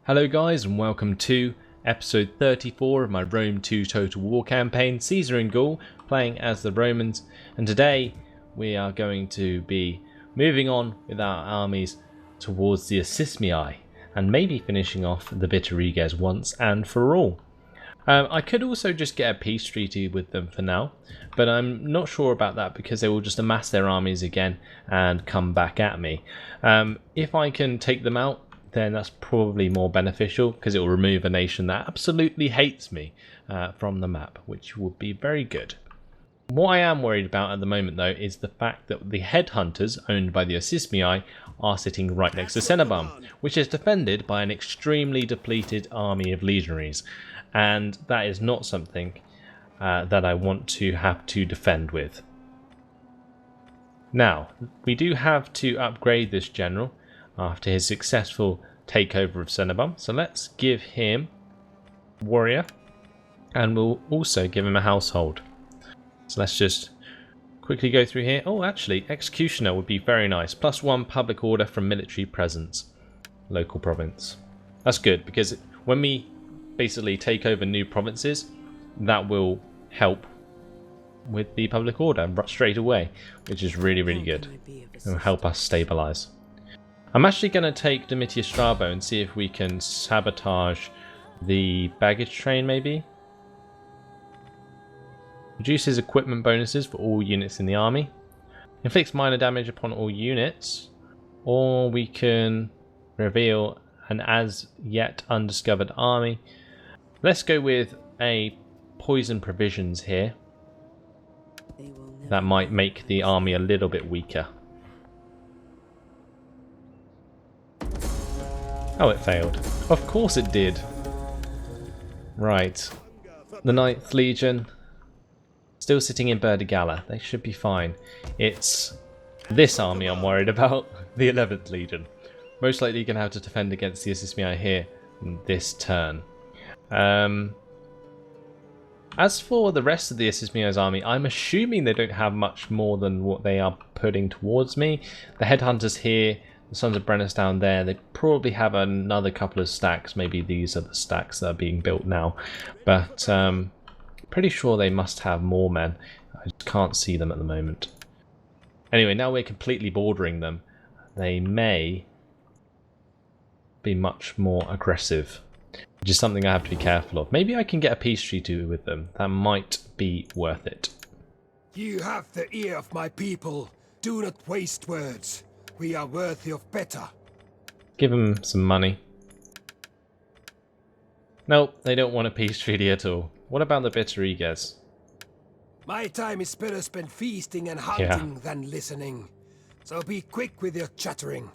Hello guys and welcome to episode 34 of my Rome 2 Total War campaign, Caesar and Gaul, playing as the Romans, and today we are going to be moving on with our armies towards the Assismii and maybe finishing off the Bituriges once and for all. I could also just get a peace treaty with them for now, but I'm not sure about that because they will just amass their armies again and come back at me. If I can take them out, then that's probably more beneficial because it will remove a nation that absolutely hates me from the map, which would be very good. What I am worried about at the moment though is the fact that the headhunters owned by the Assismii are sitting right next to Cenabum, which is defended by an extremely depleted army of legionaries, and that is not something that I want to have to defend with. Now, we do have to upgrade this general after his successful takeover of Cenabum, so let's give him warrior and we'll also give him a household. So let's just quickly go through here. Oh, actually, executioner would be very nice. +1 public order from military presence, local province. That's good because when we basically take over new provinces, that will help with the public order straight away, which is really good. It will help us stabilize. I'm actually going to take Domitius Strabo and see if we can sabotage the baggage train maybe. Reduces equipment bonuses for all units in the army. Inflicts minor damage upon all units. Or we can reveal an as yet undiscovered army. Let's go with a poison provisions here. That might make the army a little bit weaker. Oh, it failed. Of course it did. Right. The 9th Legion. Still sitting in Burdigala. They should be fine. It's this army I'm worried about. The 11th Legion. Most likely going to have to defend against the Assismii here this turn. As for the rest of the Assismii's army, I'm assuming they don't have much more than what they are putting towards me. The headhunters here, the Sons of Brennus down there, they probably have another couple of stacks. Maybe these are the stacks that are being built now. But pretty sure they must have more men. I just can't see them at the moment. Anyway, now we're completely bordering them. They may be much more aggressive, which is something I have to be careful of. Maybe I can get a peace treaty with them. That might be worth it. You have the ear of my people. Do not waste words. We are worthy of better. Give them some money. Nope, they don't want a peace treaty at all. What about the Bituriges? My time is better spent feasting and hunting than listening. So be quick with your chattering.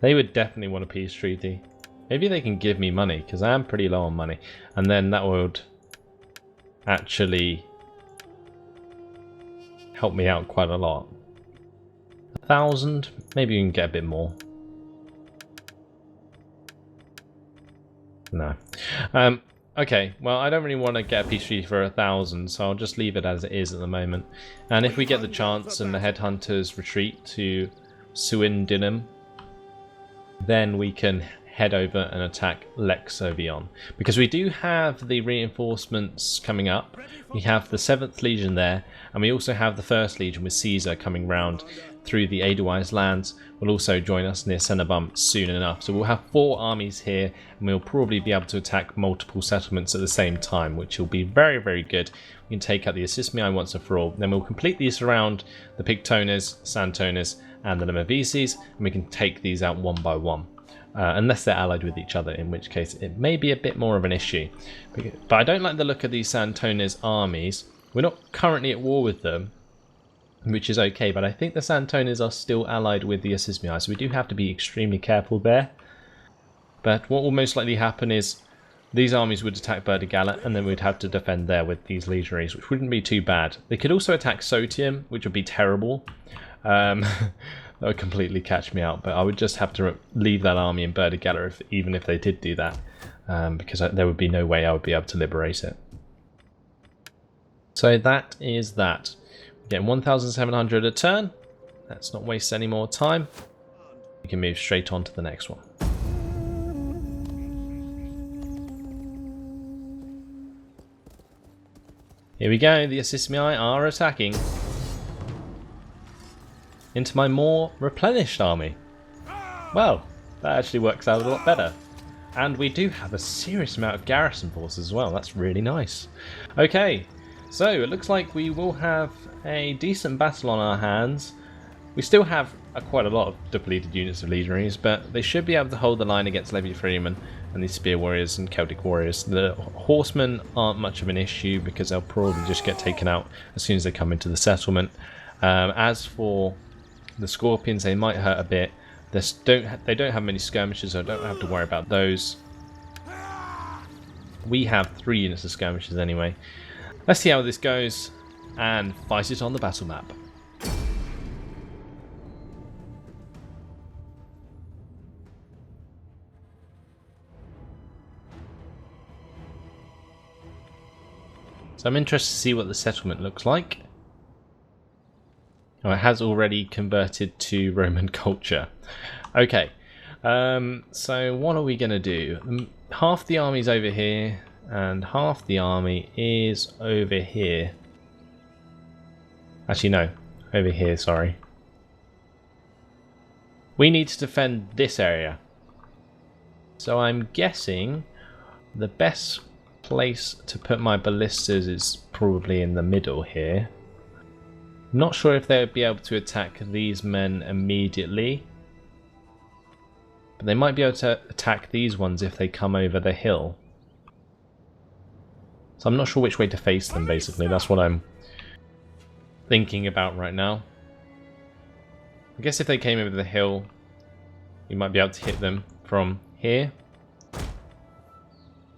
They would definitely want a peace treaty. Maybe they can give me money, because I am pretty low on money. And then that would actually help me out quite a lot. 1,000? Maybe you can get a bit more. No. Okay, well, I don't really want to get a peace treaty for 1,000, so I'll just leave it as it is at the moment. And if we get the chance and the headhunters retreat to Suindinum, then we can head over and attack Lexovion, because we do have the reinforcements coming up. We have the 7th Legion there, and we also have the 1st Legion with Caesar coming round through the Edelweiss lands. Will also join us near Cenabum soon enough, so we'll have 4 armies here and we'll probably be able to attack multiple settlements at the same time, which will be very good. We can take out the Assismii once and for all, then we'll completely surround the Pictones, Santones and the Nemevices, and we can take these out one by one. Unless they're allied with each other, in which case it may be a bit more of an issue. But I don't like the look of these Santones armies. We're not currently at war with them, which is okay, but I think the Santones are still allied with the Assismii, so we do have to be extremely careful there. But what will most likely happen is these armies would attack Burdigala, and then we'd have to defend there with these legionaries, which wouldn't be too bad. They could also attack Sotium, which would be terrible. That would completely catch me out, but I would just have to leave that army in Burdigala even if they did do that, because there would be no way I would be able to liberate it. So that is that. We're getting 1,700 a turn. Let's not waste any more time. We can move straight on to the next one. Here we go, the Assismii are attacking. Into my more replenished army. Well, that actually works out a lot better. And we do have a serious amount of garrison forces as well, that's really nice. Okay, so it looks like we will have a decent battle on our hands. We still have quite a lot of depleted units of legionaries, but they should be able to hold the line against Levy Freemen and these spear warriors and Celtic warriors. The horsemen aren't much of an issue because they'll probably just get taken out as soon as they come into the settlement. As for the scorpions, they might hurt a bit. They don't have many skirmishers, so I don't have to worry about those. We have 3 units of skirmishers anyway. Let's see how this goes and fight it on the battle map. So I'm interested to see what the settlement looks like. Oh, it has already converted to Roman culture. Okay, so what are we going to do? Half the army's over here, and half the army is over here. Actually, no, over here, sorry. We need to defend this area. So I'm guessing the best place to put my ballistas is probably in the middle here. Not sure if they would be able to attack these men immediately, but they might be able to attack these ones if they come over the hill. So I'm not sure which way to face them, basically. That's what I'm thinking about right now. I guess if they came over the hill, you might be able to hit them from here.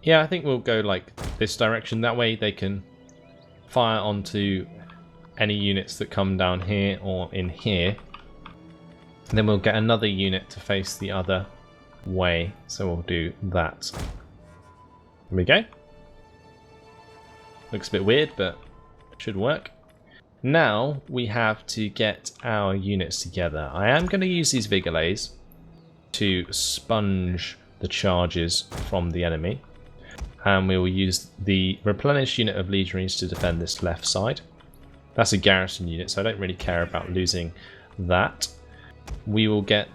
Yeah, I think we'll go like this direction. That way they can fire onto any units that come down here or in here. And then we'll get another unit to face the other way. So we'll do that. There we go. Looks a bit weird, but should work. Now we have to get our units together. I am going to use these Vigilades to sponge the charges from the enemy. And we will use the replenished unit of legionaries to defend this left side. That's a garrison unit, so I don't really care about losing that. We will get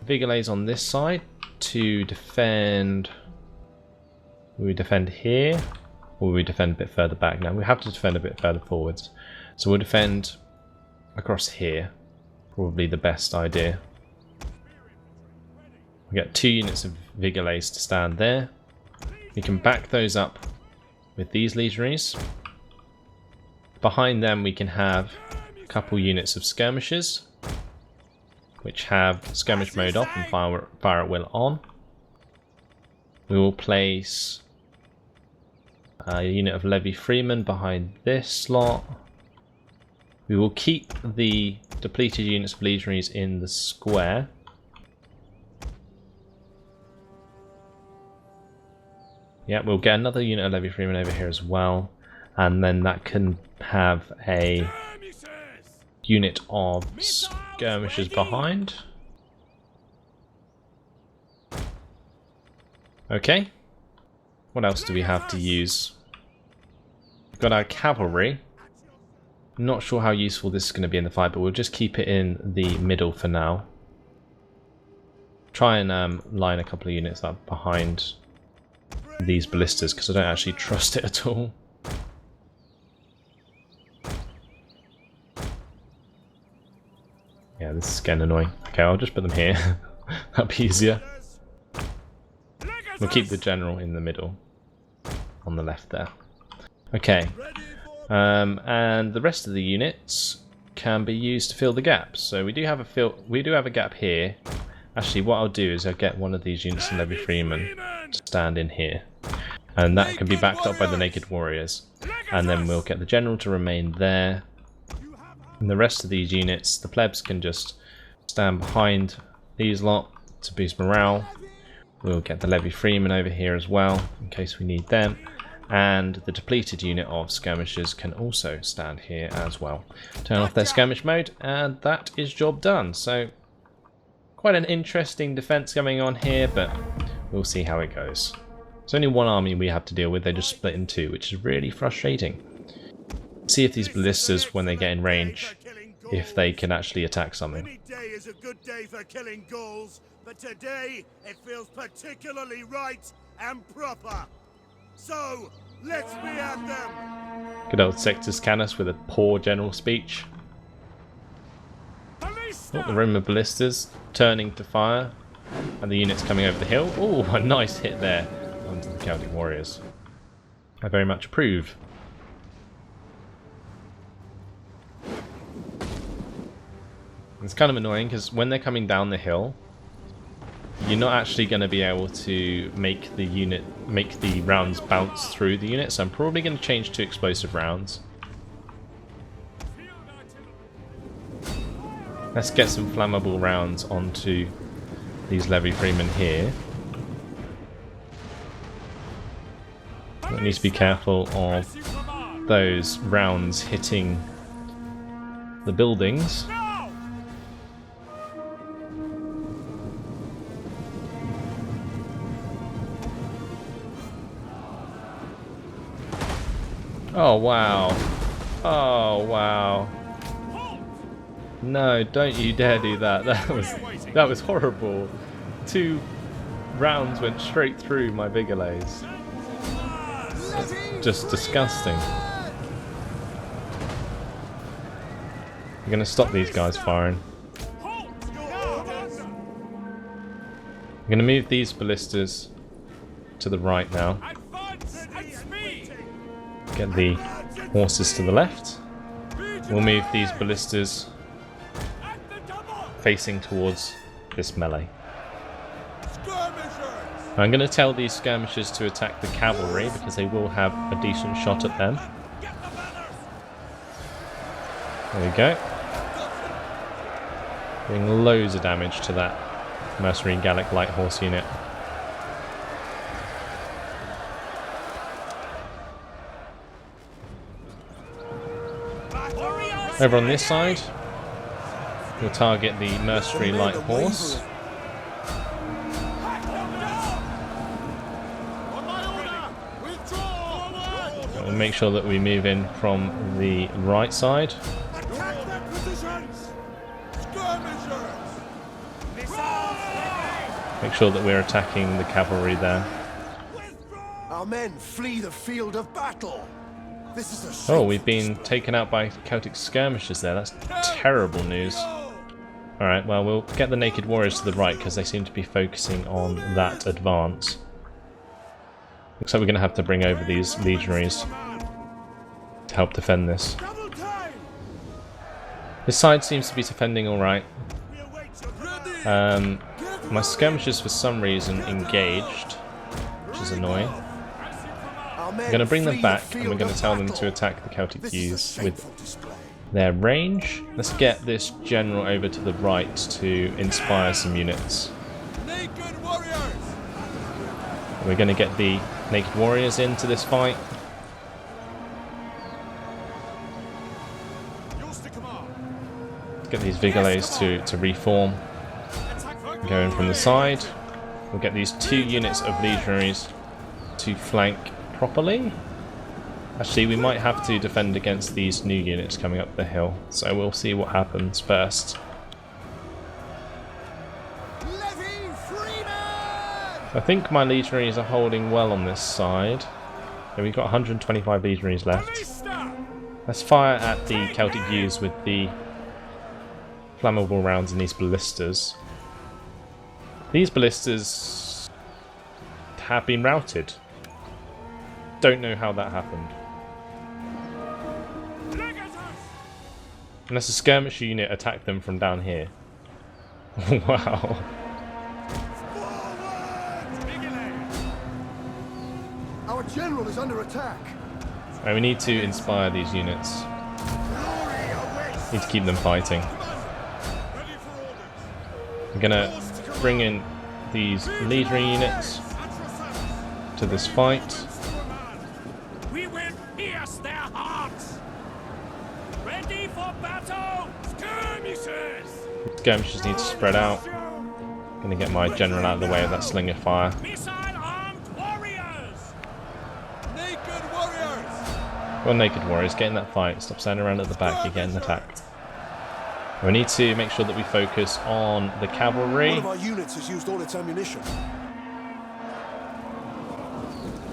Vigilades on this side to defend. Will we defend here? Or will we defend a bit further back? Now we have to defend a bit further forwards. So we'll defend across here. Probably the best idea. We get 2 units of Vigilades to stand there. We can back those up with these legionaries. Behind them we can have a couple units of skirmishers, which have skirmish mode off and fire at will on. We will place a unit of levy freemen behind this slot. We will keep the depleted units of legionaries in the square. Yeah, we'll get another unit of levy freemen over here as well, and then that can have a unit of skirmishers behind. Okay, what else do we have to use? We've got our cavalry. Not sure how useful this is going to be in the fight, but we'll just keep it in the middle for now. Try and line a couple of units up behind these ballistas, because I don't actually trust it at all. Yeah, this is getting annoying. Okay, I'll just put them here. That'll be easier. We'll keep the general in the middle, on the left there. Okay, and the rest of the units can be used to fill the gaps. So we do have a gap here. Actually, what I'll do is I'll get one of these units of levy freemen to stand in here, and that can be backed up by the naked warriors. And then we'll get the general to remain there. And the rest of these units, the plebs can just stand behind these lot to boost morale. We'll get the levy freemen over here as well, in case we need them. And the depleted unit of skirmishers can also stand here as well. Turn off their skirmish mode, and that is job done. So, quite an interesting defense going on here, but we'll see how it goes. It's only one army we have to deal with, they just split in 2, which is really frustrating. see if these ballistas, when they get in range, if they can actually attack something. Any day is a good day for killing Gauls, but today it feels particularly right and proper. So, let's be at them! Good old Sextus Canus with a poor general speech. Oh, the Roman ballistas turning to fire, and the units coming over the hill. Oh, a nice hit there onto the Celtic warriors. I very much approve. It's kind of annoying because when they're coming down the hill, you're not actually going to be able to make the rounds bounce through the unit. So I'm probably going to change to explosive rounds. Let's get some flammable rounds onto these levy freemen here. We need to be careful of those rounds hitting the buildings. Oh wow. Oh wow. No, don't you dare do that. That was horrible. 2 rounds went straight through my Vigalays. Just disgusting. I'm gonna stop these guys firing. I'm gonna move these ballistas to the right now. Get the horses to the left. We'll move these ballistas facing towards this melee. I'm going to tell these skirmishers to attack the cavalry because they will have a decent shot at them. There we go. Doing loads of damage to that mercenary Gallic light horse unit. Over on this side, we'll target the mercenary light horse. We'll make sure that we move in from the right side. Make sure that we're attacking the cavalry there. Our men flee the field of battle. Oh, we've been taken out by Celtic skirmishers there. That's terrible news. Alright, well, we'll get the naked warriors to the right because they seem to be focusing on that advance. Looks like we're going to have to bring over these legionaries to help defend this. This side seems to be defending alright. My skirmishers for some reason engaged, which is annoying. We're going to bring them back and we're going to tell them to attack the Celtic youths with their range. Let's get this general over to the right to inspire some units. We're going to get the naked warriors into this fight. Get these Vigalays to reform. Go in from the side. We'll get these 2 units of legionaries to flank properly. Actually, we might have to defend against these new units coming up the hill, so we'll see what happens first. I think my legionaries are holding well on this side. So we've got 125 legionaries left. Let's fire at the Celtic youths with the flammable rounds in these ballistas. These ballistas have been routed. Don't know how that happened. Unless a skirmisher unit attacked them from down here. Wow. Our general is under attack. Right, we need to inspire these units. Need to keep them fighting. I'm gonna bring in these legionary units to this fight. We will pierce their hearts. Ready for battle, skirmishers. Skirmishers need to spread out. Gonna get my general out of the way of that slinger fire. Missile-armed warriors. Naked warriors. Well, naked warriors, get in that fight. Stop standing around at the back, you're getting attacked. We need to make sure that we focus on the cavalry. One of our units has used all its ammunition.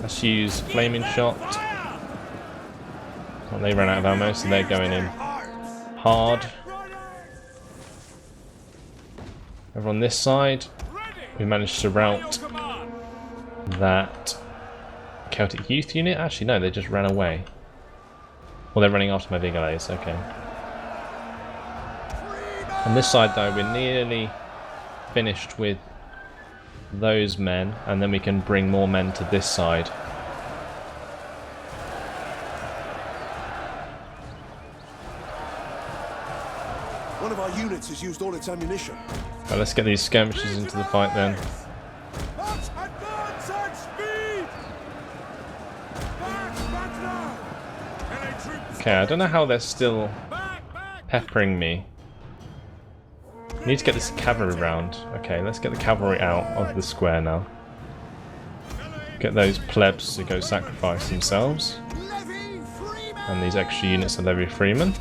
Let's use flaming shot. Well, they ran out of ammo, so they're going in hard. Over on this side, we managed to rout that Celtic youth unit. Actually, no, they just ran away. Well, they're running after my Vigilades, okay. On this side, though, we're nearly finished with those men, and then we can bring more men to this side. One of our units has used all its ammunition. Right, let's get these skirmishers into the fight then. Okay, I don't know how they're still peppering me. Need to get this cavalry round. Okay, let's get the cavalry out of the square now. Get those plebs to go sacrifice themselves. And these extra units of levy freemen.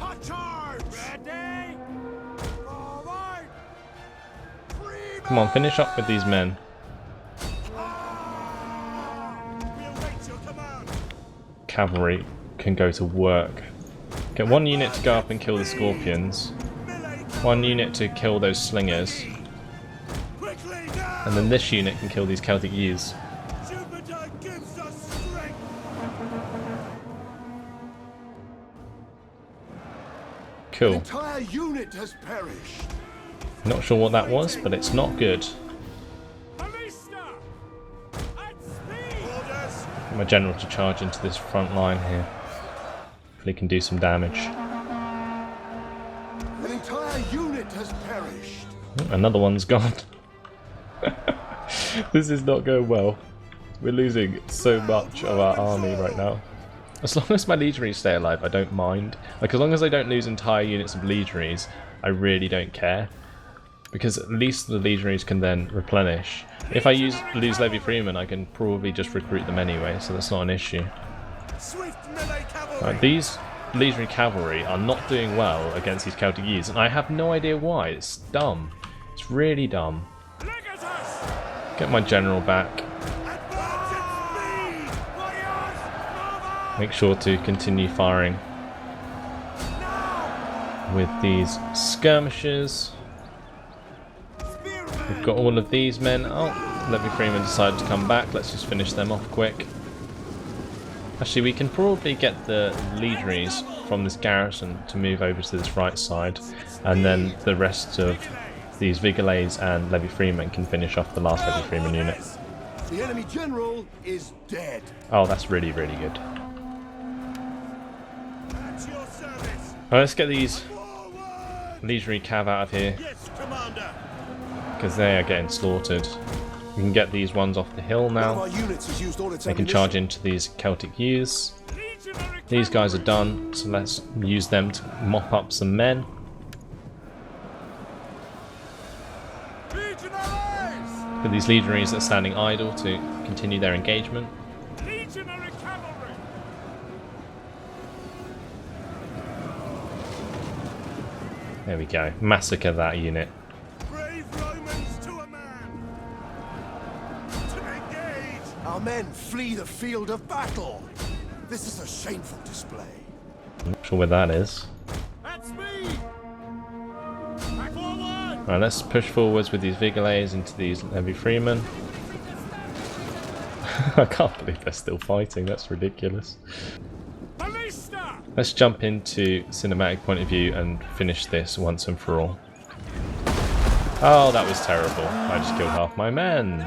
Come on, finish up with these men. Cavalry can go to work. Get one unit to go up and kill the scorpions. One unit to kill those slingers. And then this unit can kill these Celtic youths. Cool. An entire unit has perished. Not sure what that was, but it's not good. Get my general to charge into this front line here. Hopefully can do some damage. An entire unit has perished. Another one's gone. This is not going well. We're losing so much of our army right now. As long as my legionaries stay alive, I don't mind. Like, as long as I don't lose entire units of legionaries, I really don't care. Because at least the legionaries can then replenish. If I lose levy freemen, I can probably just recruit them anyway, so that's not an issue. Right, these legionary cavalry are not doing well against these Celtic youths, and I have no idea why. It's dumb. It's really dumb. Get my general back. Make sure to continue firing with these skirmishers. We've got all of these men. Oh, levy freemen decided to come back. Let's just finish them off quick. Actually, we can probably get the legionaries from this garrison to move over to this right side, and then the rest of these Vigilades and levy freemen can finish off the last levy freeman unit. The enemy general is dead. Oh, that's really, really good. Right, let's get these legionary cav out of here, because they are getting slaughtered. We can get these ones off the hill now. They can charge into these Celtic youths. These guys are done, so let's use them to mop up some men. Get these legionaries that are standing idle to continue their engagement. There we go. Massacre that unit. Our men flee the field of battle. This is a shameful display. I'm not sure where that is. That's me. Back forward. Right, let's push forwards with these Vigilades into these levy freemen. I can't believe they're still fighting. That's ridiculous. Let's jump into cinematic point of view and finish this once and for all. Oh, that was terrible. I just killed half my men.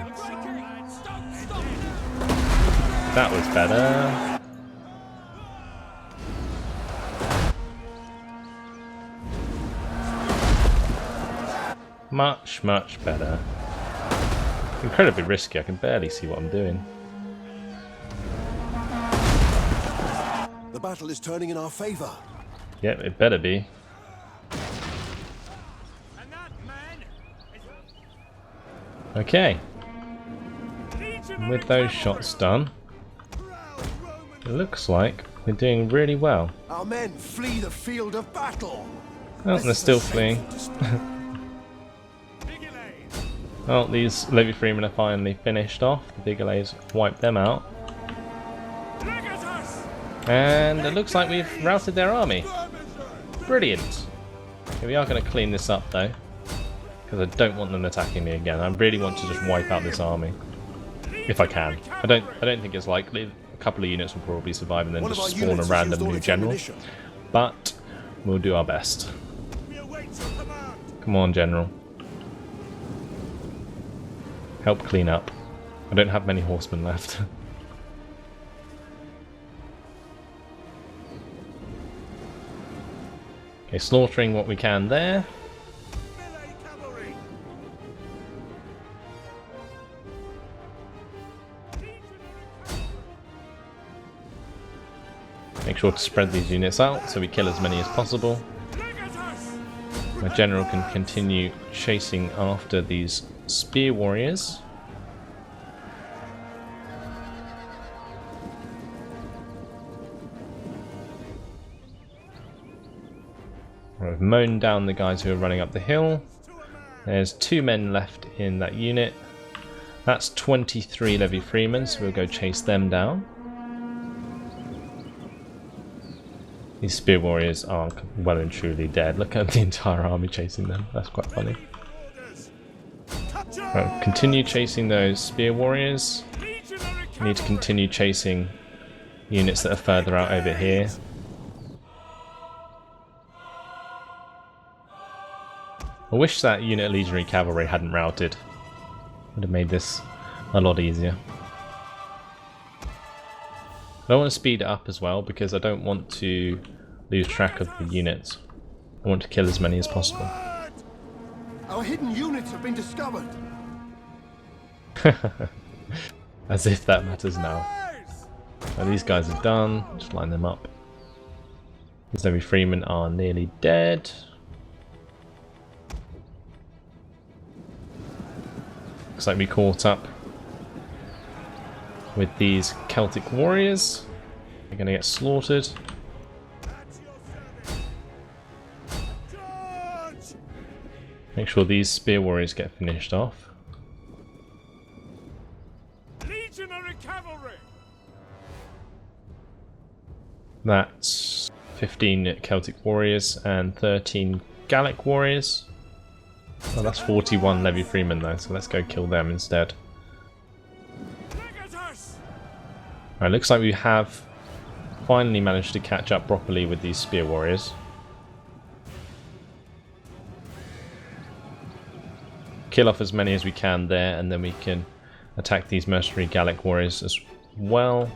That was better. Much, much better. Incredibly risky. I can barely see what I'm doing. The battle is turning in our favor. Yep, it better be. Okay. And with those shots done, it looks like We're doing really well. Our men flee the field of battle. Oh, they're still fleeing. Well, these Levy-Freemen are finally finished off. The Bigelays wiped them out. And it looks like we've routed their army. Brilliant. Okay, we are going to clean this up though, because I don't want them attacking me again. I really want to just wipe out this army, if I can. I don't think it's likely. A couple of units will probably survive and then just spawn a random new general. But we'll do our best. Come on, General. Help clean up. I don't have many horsemen left. Okay, slaughtering what we can there. Make sure to spread these units out so we kill as many as possible. My general can continue chasing after these spear warriors. I've mown down the guys who are running up the hill. There's 2 men left in that unit. That's 23 Levy Freemen, so we'll go chase them down. These spear warriors are well and truly dead. Look at the entire army chasing them. That's quite funny. Right, continue chasing those spear warriors. We need to continue chasing units that are further out over here. I wish that unit of legionary cavalry hadn't routed. Would have made this a lot easier. I don't want to speed it up as well because I don't want to lose track of the units. I want to kill as many as possible. Our hidden units have been discovered. As if that matters now. Well, these guys are done. Just line them up. These Levy Freemen are nearly dead. Looks like we caught up with these Celtic warriors. They're going to get slaughtered. Make sure these spear warriors get finished off. Legionary cavalry. That's 15 Celtic warriors and 13 Gallic warriors. Oh, that's 41 Levy Freemen though, so let's go kill them instead. Alright, looks like we have finally managed to catch up properly with these spear warriors. Kill off as many as we can there, and then we can attack these mercenary Gallic warriors as well.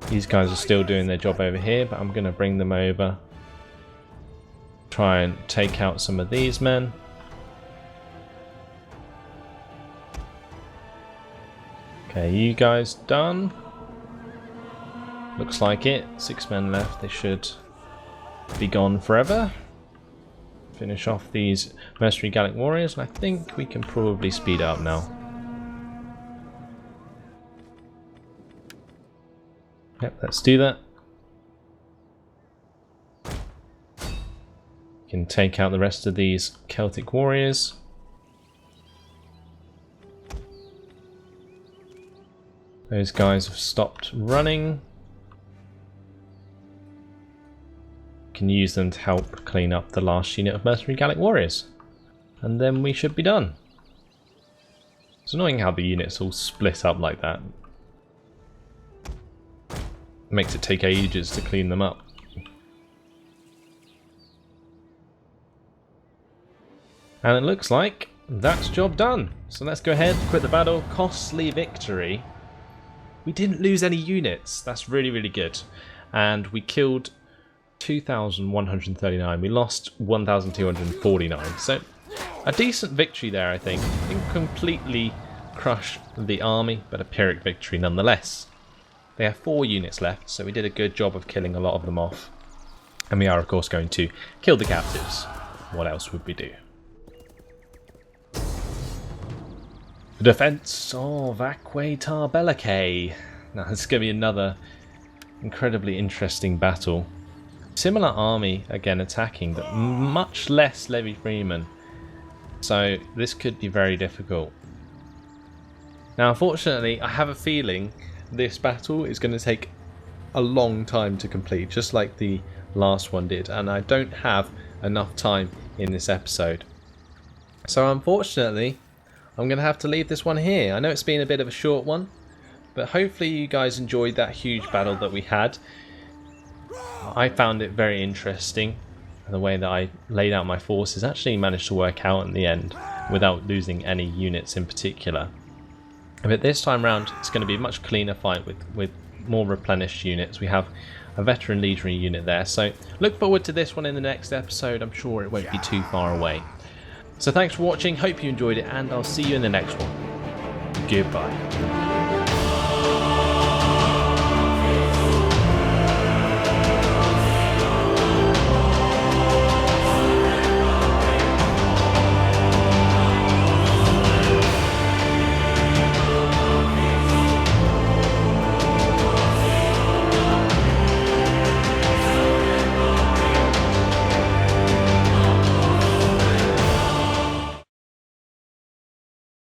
These guys are still doing their job over here, but I'm going to bring them over. Try and take out some of these men. Okay, you guys done? Looks like it. 6 men left. They should be gone forever. Finish off these mercenary Gallic warriors, and I think we can probably speed up now. Yep, let's do that. We can take out the rest of these Celtic warriors. Those guys have stopped running. Can use them to help clean up the last unit of mercenary Gallic warriors. And then we should be done. It's annoying how the units all split up like that. Makes it take ages to clean them up. And it looks like that's job done. So let's go ahead, quit the battle. Costly victory. We didn't lose any units. That's really, really good. And we killed 2,139. We lost 1,249. So a decent victory there, I think. Didn't completely crush the army, but a Pyrrhic victory nonetheless. They have 4 units left, so we did a good job of killing a lot of them off. And we are, of course, going to kill the captives. What else would we do? The defense of Aquatar Bellicae. Now this is going to be another incredibly interesting battle. Similar army again attacking, but much less levy freemen. So this could be very difficult. Now unfortunately I have a feeling this battle is going to take a long time to complete, just like the last one did, and I don't have enough time in this episode. So unfortunately I'm going to have to leave this one here. I know it's been a bit of a short one, but hopefully you guys enjoyed that huge battle that we had. I found it very interesting, and the way that I laid out my forces actually managed to work out in the end without losing any units in particular. But this time round it's going to be a much cleaner fight with more replenished units. We have a veteran legionary unit there, so look forward to this one in the next episode. I'm sure it won't be too far away. So thanks for watching, hope you enjoyed it, and I'll see you in the next one. Goodbye.